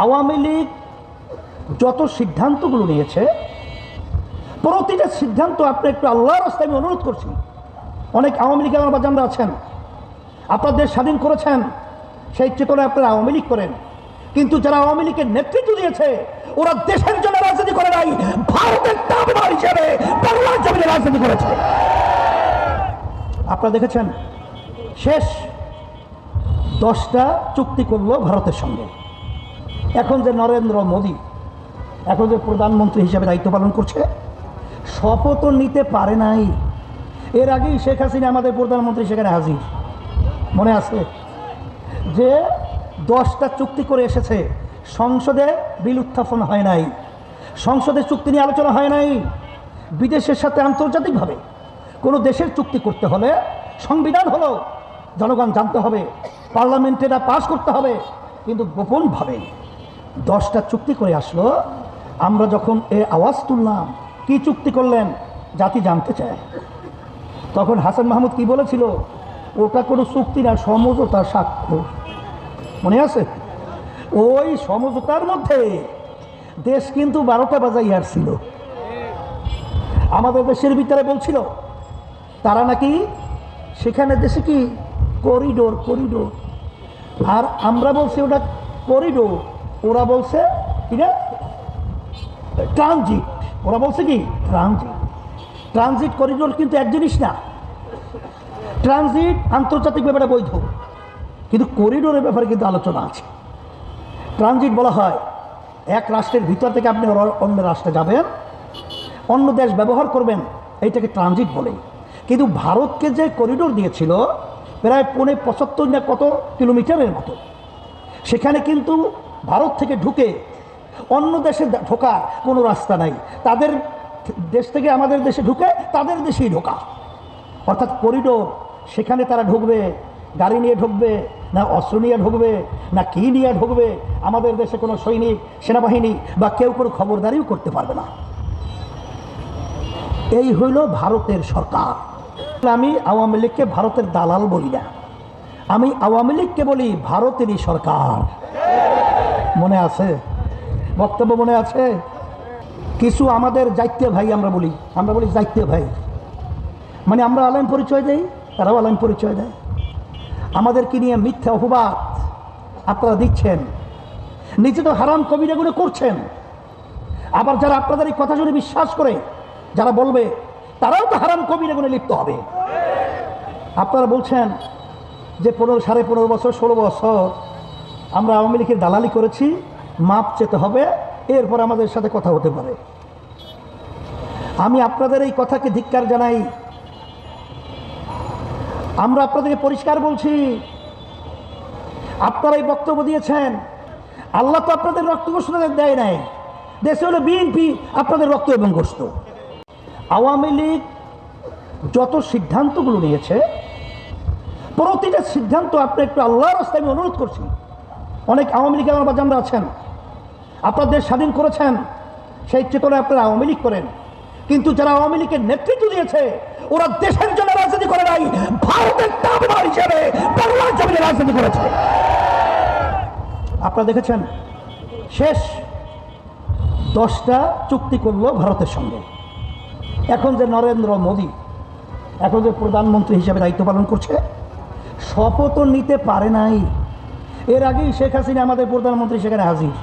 আওয়ামী লীগ যত সিদ্ধান্তগুলো নিয়েছে, প্রতিটা সিদ্ধান্ত আপনি একটু আল্লাহর রাস্তায় আমি অনুরোধ করছি। অনেক আওয়ামী লীগের আমার বাজানরা আছেন, আপনার দেশ স্বাধীন করেছেন, সেই চেতনায় আপনারা আওয়ামী লীগ করেন, কিন্তু যারা আওয়ামী লীগের নেতৃত্ব দিয়েছে ওরা দেশের জন্য রাজনীতি করে নাই, ভারতের তাবেদার হিসেবে বাংলার জমিনে রাজনীতি করেছে। আপনারা দেখেছেন শেষ 10টা চুক্তি করলো ভারতের সঙ্গে। এখন যে নরেন্দ্র মোদী এখন যে প্রধানমন্ত্রী হিসেবে দায়িত্ব পালন করছে, শপথ নিতে পারে নাই। এর আগেই শেখ হাসিনা আমাদের প্রধানমন্ত্রী সেখানে হাজির, মনে আছে? যে 10টা চুক্তি করে এসেছে, সংসদে বিল উত্থাপন হয় নাই, সংসদে চুক্তি নিয়ে আলোচনা হয় নাই। বিদেশের সাথে আন্তর্জাতিকভাবে কোনো দেশের চুক্তি করতে হলে সংবিধান হলো, জনগণ জানতে হবে, পার্লামেন্টে এটা পাস করতে হবে, কিন্তু গোপনভাবে 10টা চুক্তি করে আসলো। আমরা যখন আওয়াজ তুললাম, কি চুক্তি করলেন জাতি জানতে চায়, তখন হাসান মাহমুদ কি বলেছিল? ওটা কোনো চুক্তি না, সমঝোতার স্বাক্ষর। মনে আছে? ওই সমঝোতার মধ্যে দেশ কিন্তু 12টা বাজাই আসছিল। আমাদের দেশের ভিতরে বলছিল তারা নাকি সেখানে দেশে কি করিডোর, আর আমরা বলছি ওটা করিডোর, ওরা বলছে কিনা ট্রানজিট। ওরা বলছে কি ট্রানজিট করিডোর কিন্তু এক জিনিস না। ট্রানজিট আন্তর্জাতিক ব্যাপারে বৈধ, কিন্তু করিডোরের ব্যাপারে কিন্তু আলোচনা আছে। ট্রানজিট বলা হয় এক রাষ্ট্রের ভিতর থেকে আপনি অন্য রাষ্ট্রে যাবেন, অন্য দেশ ব্যবহার করবেন, এইটাকে ট্রানজিট বলে। কিন্তু ভারতকে যে করিডোর দিয়েছিল প্রায় 75 না কত কিলোমিটারের মতো, সেখানে কিন্তু ভারত থেকে ঢুকে অন্য দেশে ঢোকার কোনো রাস্তা নাই। তাদের দেশ থেকে আমাদের দেশে ঢুকে তাদের দেশেই ঢোকা, অর্থাৎ করিডোর। সেখানে তারা ঢুকবে, গাড়ি নিয়ে ঢুকবে না অস্ত্র নিয়ে ঢুকবে না কি নিয়ে ঢুকবে, আমাদের দেশে কোনো সৈনিক, সেনাবাহিনী বা কেউ কোনো খবরদারিও করতে পারবে না। এই হইল ভারতের সরকার। আমি আওয়ামী লীগকে ভারতের দালাল বলি না, আমি আওয়ামী লীগকে বলি ভারতেরই সরকার। মনে আছে? বক্তব্য মনে আছে? কিছু আমাদের জাতীয় ভাই আমরা বলি জাতীয় ভাই, মানে আমরা আলেম পরিচয় দেই, তারাও আলেম পরিচয় দেয়। আমাদেরকে নিয়ে মিথ্যা অপবাদ আপনারা দিচ্ছেন, নিজে তো হারাম কবিরাগুলো করছেন। আবার যারা আপনাদের এই কথা শুনে বিশ্বাস করে, যারা বলবে, তারাও তো হারাম কবিরাগুলো লিপ্ত হবে। আপনারা বলছেন যে 15.5 বছর 16 বছর আমরা আওয়ামী লীগের দালালি করেছি, মাপ চেতে হবে, এরপর আমাদের সাথে কথা হতে পারে। আমি আপনাদের এই কথাকে ধিক্কার জানাই। আমরা আপনাদেরকে পরিষ্কার বলছি, আপনারা এই বক্তব্য দিয়েছেন, আল্লাহ তো আপনাদের রক্ত গোশত দেয় নাই, দেশে হলো বিএনপি আপনাদের রক্ত এবং গোশত। আওয়ামী লীগ যত সিদ্ধান্তগুলো নিয়েছে, প্রতিটা সিদ্ধান্ত আপনি একটু আল্লাহর রাস্তায় আমি অনুরোধ করছি। অনেক আওয়ামী লীগের আমার বাজানরা আছেন, আপনার দেশ স্বাধীন করেছেন, সেই চেতনায় আপনারা আওয়ামী লীগ করেন, কিন্তু যারা আওয়ামী লীগের নেতৃত্ব দিয়েছে ওরা দেশের জন্য রাজনীতি করে নাই, ভারতের তাবেদার হিসেবে বাংলার জমিনে রাজনীতি করেছে। আপনারা দেখেছেন শেষ 10টা চুক্তি করলো ভারতের সঙ্গে। এখন যে নরেন্দ্র মোদী এখন যে প্রধানমন্ত্রী হিসেবে দায়িত্ব পালন করছে, শপথ নিতে পারে নাই। এর আগেই শেখ হাসিনা আমাদের প্রধানমন্ত্রী সেখানে হাজির,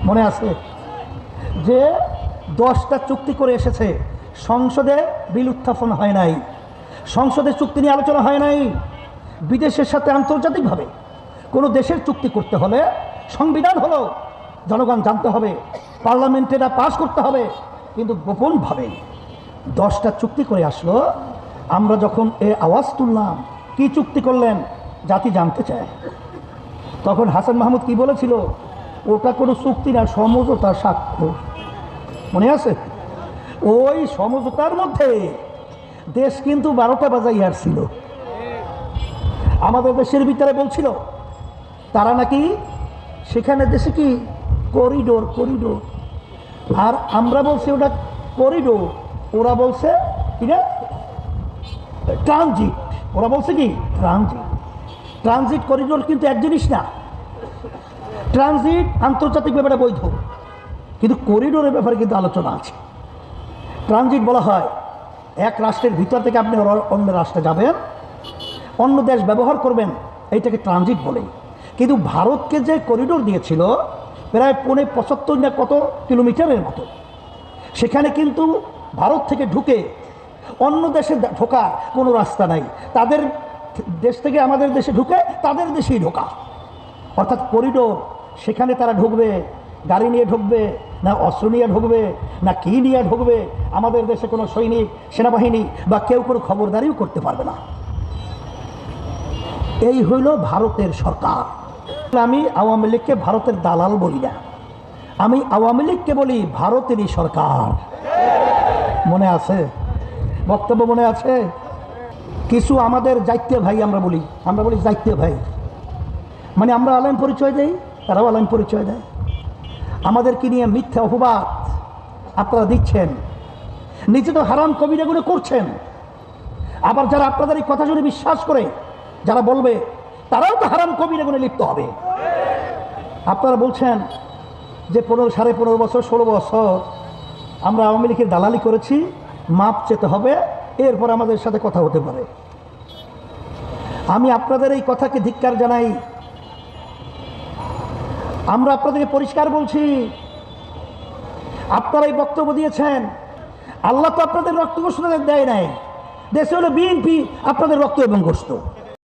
মনে আছে? যে 10টা চুক্তি করে এসেছে, সংসদে বিল উত্থাপন হয় নাই, সংসদে চুক্তি নিয়ে আলোচনা হয় নাই। বিদেশের সাথে আন্তর্জাতিকভাবে কোনো দেশের চুক্তি করতে হলে সংবিধান হলো, জনগণ জানতে হবে, পার্লামেন্টে এটা পাস করতে হবে, কিন্তু গোপনভাবে 10টা চুক্তি করে আসলো। আমরা যখন আওয়াজ তুললাম, কি চুক্তি করলেন জাতি জানতে চায়, তখন হাসান মাহমুদ কি বলেছিল? ওটা কোনো চুক্তি না, সমঝোতার স্বাক্ষর। মনে আছে? ওই সমঝোতার মধ্যে দেশ কিন্তু 12টা বাজাই আসছিল। আমাদের দেশের ভিতরে বলছিল তারা নাকি সেখানে দেশে কি করিডোর, আর আমরা বলছি ওটা করিডোর, ওরা বলছে কিনা ট্রানজিট। ওরা বলছে কি ট্রানজিট করিডোর কিন্তু এক জিনিস না। ট্রানজিট আন্তর্জাতিক ব্যাপারে বৈধ, কিন্তু করিডোরের ব্যাপারে কিন্তু আলোচনা আছে। ট্রানজিট বলা হয় এক রাষ্ট্রের ভিতর থেকে আপনি অন্য রাষ্ট্রে যাবেন, অন্য দেশ ব্যবহার করবেন, এইটাকে ট্রানজিট বলে। কিন্তু ভারতকে যে করিডোর দিয়েছিল প্রায় 75 না কত কিলোমিটারের মতো, সেখানে কিন্তু ভারত থেকে ঢুকে অন্য দেশে ঢোকার কোনো রাস্তা নাই। তাদের দেশ থেকে আমাদের দেশে ঢুকে তাদের দেশেই ঢোকা, অর্থাৎ করিডোর। সেখানে তারা ঢুকবে, গাড়ি নিয়ে ঢুকবে না অস্ত্র নিয়ে ঢুকবে না কি নিয়ে ঢুকবে, আমাদের দেশে কোনো সৈনিক সেনাবাহিনী বা কেউ কোনো খবরদারিও করতে পারবে না। এই হইল ভারতের সরকার। আমি আওয়ামী লীগকে ভারতের দালাল বলি না, আমি আওয়ামী লীগকে বলি ভারতেরই সরকার। মনে আছে? বক্তব্য মনে আছে? কিছু আমাদের জাতীয় ভাই আমরা বলি জাতীয় ভাই, মানে আমরা আলেম পরিচয় দেই, তারাও আলেম পরিচয় দেয়। আমাদেরকে নিয়ে মিথ্যা অপবাদ আপনারা দিচ্ছেন, নিজে তো হারাম কবিরাগুলো করছেন। আবার যারা আপনাদের এই কথা শুনে বিশ্বাস করে, যারা বলবে, তারাও তো হারাম কবিরাগুলো লিপ্ত হবে। আপনারা বলছেন যে 15.5 বছর 16 বছর আমরা আওয়ামী লীগের দালালি করেছি, মাপ চেতে হবে, এরপর আমাদের সাথে কথা হতে পারে। আমি আপনাদের এই কথাকে ধিক্কার জানাই। আমরা আপনাদেরকে পরিষ্কার বলছি, আপনারা এই বক্তব্য দিয়েছেন, আল্লাহ তো আপনাদের রক্ত গোশত দেয় নাই, দেশে হলো বিএনপি আপনাদের রক্ত এবং গোশত।